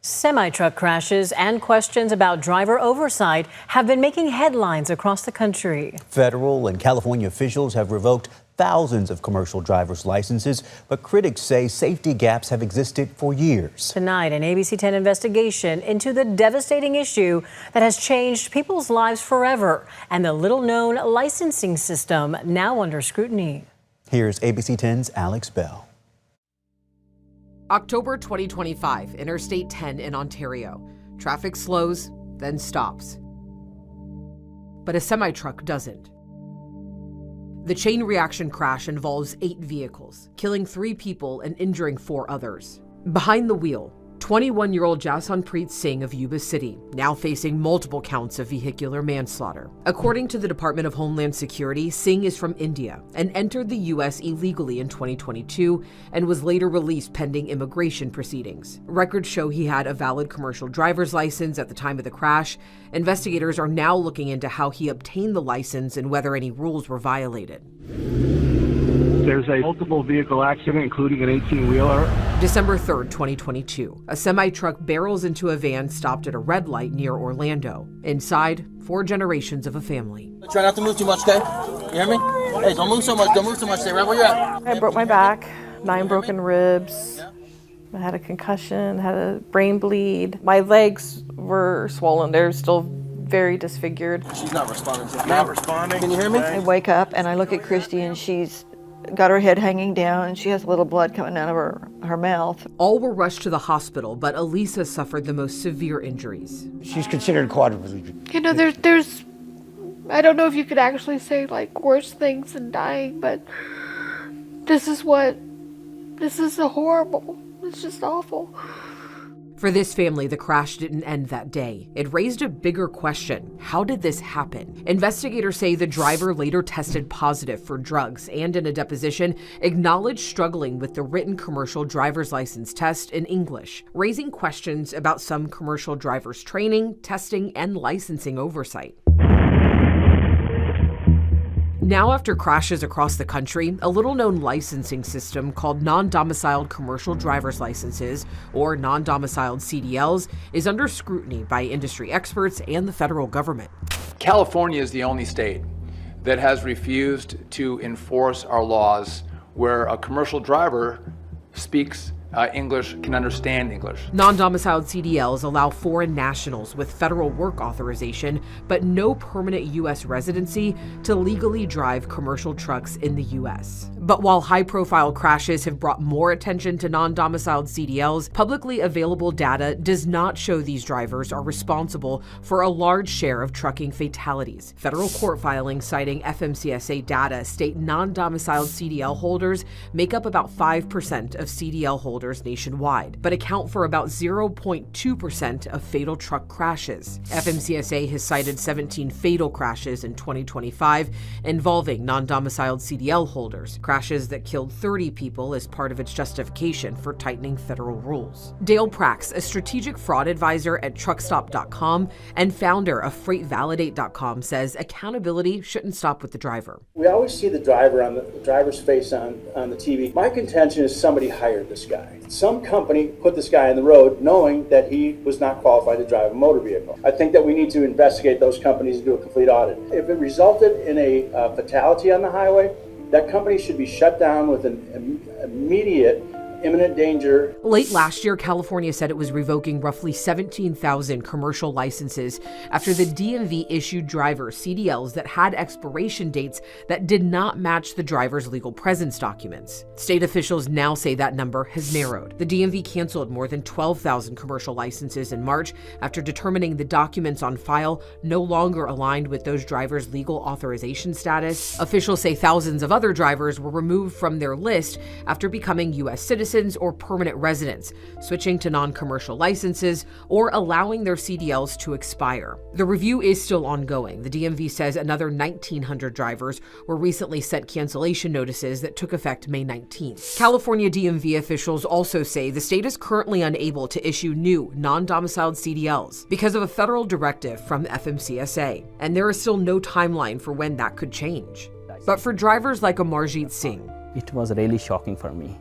Semi-truck crashes and questions about driver oversight have been making headlines across the country. Federal and California officials have revoked thousands of commercial driver's licenses, but critics say safety gaps have existed for years. Tonight, an ABC 10 investigation into the devastating issue that has changed people's lives forever and the little-known licensing system now under scrutiny. Here's ABC 10's Alex Bell. October 2025, Interstate 10 in Ontario. Traffic slows, then stops. But a semi-truck doesn't. The chain reaction crash involves 8 vehicles, killing 3 people and injuring 4 others. Behind the wheel, 21-year-old Jasonpreet Singh of Yuba City, now facing multiple counts of vehicular manslaughter. According to the Department of Homeland Security, Singh is from India and entered the U.S. illegally in 2022 and was later released pending immigration proceedings. Records show he had a valid commercial driver's license at the time of the crash. Investigators are now looking into how he obtained the license and whether any rules were violated. There's a multiple vehicle accident, including an 18-wheeler. December 3rd, 2022. A semi-truck barrels into a van stopped at a red light near Orlando. Inside, 4 generations of a family. Try not to move too much, okay? You hear me? Hey, don't move so much. Don't move so much. Stay right where you're at. I broke my back, 9 broken ribs. I had a concussion, had a brain bleed. My legs were swollen. They're still very disfigured. She's not responding to me. Not responding. Can you hear me? I wake up and I look at Christy and she's got her head hanging down and she has a little blood coming out of her mouth. All were rushed to the hospital, but Elisa suffered the most severe injuries. She's considered quadriplegic. You know, there's, I don't know if you could actually say like worse things than dying, but this is horrible. It's just awful. For this family, the crash didn't end that day. It raised a bigger question. How did this happen? Investigators say the driver later tested positive for drugs and in a deposition acknowledged struggling with the written commercial driver's license test in English, raising questions about some commercial drivers' training, testing, and licensing oversight. Now, after crashes across the country, a little-known licensing system called Non-domiciled commercial driver's licenses, or non-domiciled CDLs, is under scrutiny by industry experts and the federal government. California is the only state that has refused to enforce our laws where a commercial driver speaks English, can understand English. Non-domiciled CDLs allow foreign nationals with federal work authorization, but no permanent U.S. residency to legally drive commercial trucks in the U.S. But while high-profile crashes have brought more attention to non-domiciled CDLs, publicly available data does not show these drivers are responsible for a large share of trucking fatalities. Federal court filings citing FMCSA data state non-domiciled CDL holders make up about 5% of CDL holders nationwide, but account for about 0.2% of fatal truck crashes. FMCSA has cited 17 fatal crashes in 2025 involving non-domiciled CDL holders, crashes that killed 30 people as part of its justification for tightening federal rules. Dale Prax, a strategic fraud advisor at truckstop.com and founder of freightvalidate.com, says accountability shouldn't stop with the driver. We always see the driver's face on the TV. My contention is somebody hired this guy. Some company put this guy on the road knowing that he was not qualified to drive a motor vehicle. I think that we need to investigate those companies and do a complete audit. If it resulted in a fatality on the highway, that company should be shut down with an immediate imminent danger. Late last year, California said it was revoking roughly 17,000 commercial licenses after the DMV issued drivers CDLs that had expiration dates that did not match the driver's legal presence documents. State officials now say that number has narrowed. The DMV canceled more than 12,000 commercial licenses in March after determining the documents on file no longer aligned with those drivers' legal authorization status. Officials say thousands of other drivers were removed from their list after becoming U.S. citizens or permanent residents, switching to non-commercial licenses, or allowing their CDLs to expire. The review is still ongoing. The DMV says another 1,900 drivers were recently sent cancellation notices that took effect May 19th. California DMV officials also say the state is currently unable to issue new non-domiciled CDLs because of a federal directive from FMCSA, and there is still no timeline for when that could change. But for drivers like Amarjeet Singh, it was really shocking for me.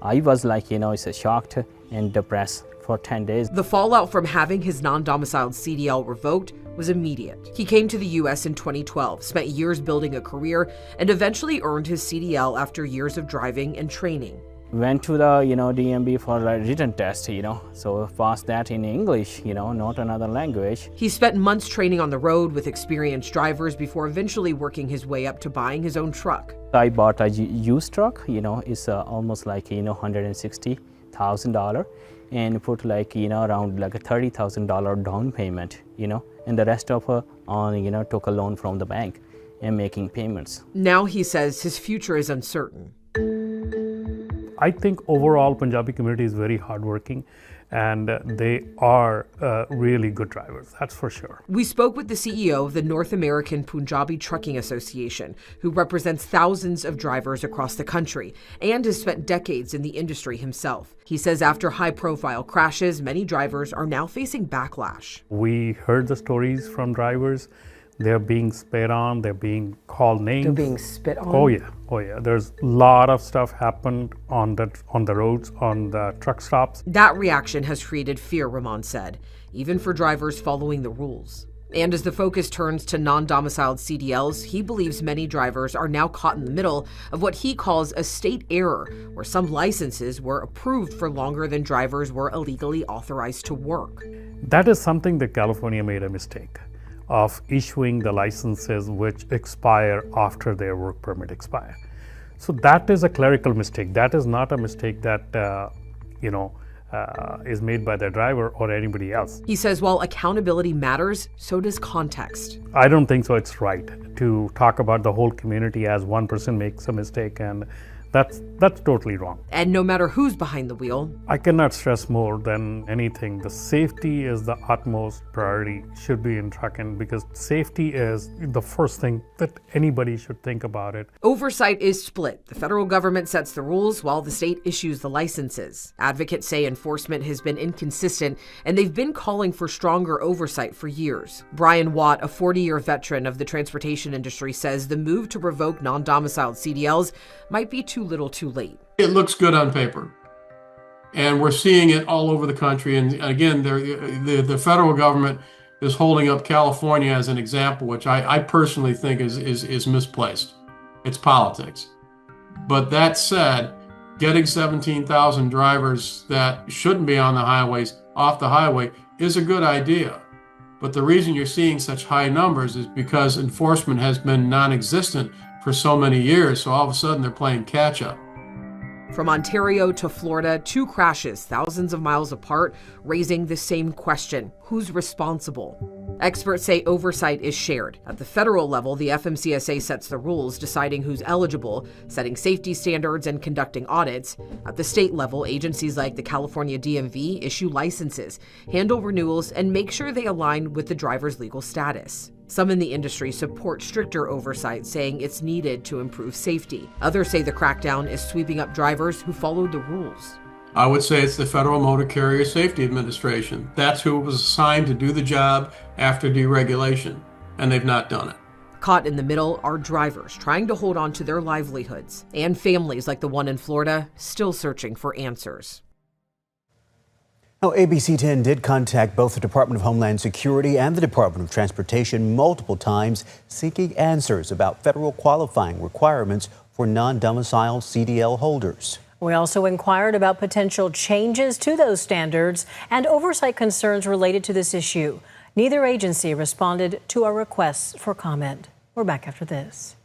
I was like, it's shocked and depressed for 10 days. The fallout from having his non-domiciled CDL revoked was immediate. He came to the U.S. in 2012, spent years building a career, and eventually earned his CDL after years of driving and training. Went to the, DMV for a written test, so passed that in English, not another language. He spent months training on the road with experienced drivers before eventually working his way up to buying his own truck. I bought a used truck, it's almost like, $160,000, and put around like a $30,000 down payment, and the rest of took a loan from the bank and making payments. Now he says his future is uncertain. I think overall Punjabi community is very hardworking and they are really good drivers, that's for sure. We spoke with the CEO of the North American Punjabi Trucking Association, who represents thousands of drivers across the country and has spent decades in the industry himself. He says after high-profile crashes, many drivers are now facing backlash. We heard the stories from drivers. They're being spit on, they're being called names. They're being spit on? Oh yeah. There's a lot of stuff happened on the roads, on the truck stops. That reaction has created fear, Rahman said, even for drivers following the rules. And as the focus turns to non-domiciled CDLs, he believes many drivers are now caught in the middle of what he calls a state error, where some licenses were approved for longer than drivers were illegally authorized to work. That is something that California made a mistake of issuing the licenses which expire after their work permit expire. So that is a clerical mistake. That is not a mistake that is made by the driver or anybody else. He says while accountability matters, so does context. I don't think so it's right to talk about the whole community as one person makes a mistake, and that's totally wrong. And no matter who's behind the wheel, I cannot stress more than anything, the safety is the utmost priority, should be in trucking, because safety is the first thing that anybody should think about it. Oversight is split. The federal government sets the rules while the state issues the licenses. Advocates say enforcement has been inconsistent, and they've been calling for stronger oversight for years. Brian Watt, a 40-year veteran of the transportation industry, says the move to revoke non-domiciled CDLs might be too little too late. It looks good on paper, and we're seeing it all over the country. And again, the federal government is holding up California as an example, which I personally think is misplaced. It's politics. But that said, getting 17,000 drivers that shouldn't be on the highways off the highway is a good idea. But the reason you're seeing such high numbers is because enforcement has been non-existent for so many years, so all of a sudden they're playing catch up. From Ontario to Florida, two crashes thousands of miles apart, raising the same question: who's responsible? Experts say oversight is shared. At the federal level, the FMCSA sets the rules, deciding who's eligible, setting safety standards, and conducting audits. At the state level, agencies like the California DMV issue licenses, handle renewals, and make sure they align with the driver's legal status. Some in the industry support stricter oversight, saying it's needed to improve safety. Others say the crackdown is sweeping up drivers who followed the rules. I would say it's the Federal Motor Carrier Safety Administration. That's who was assigned to do the job after deregulation, and they've not done it. Caught in the middle are drivers trying to hold on to their livelihoods, and families like the one in Florida still searching for answers. Now, ABC 10 did contact both the Department of Homeland Security and the Department of Transportation multiple times, seeking answers about federal qualifying requirements for non-domiciled CDL holders. We also inquired about potential changes to those standards and oversight concerns related to this issue. Neither agency responded to our requests for comment. We're back after this.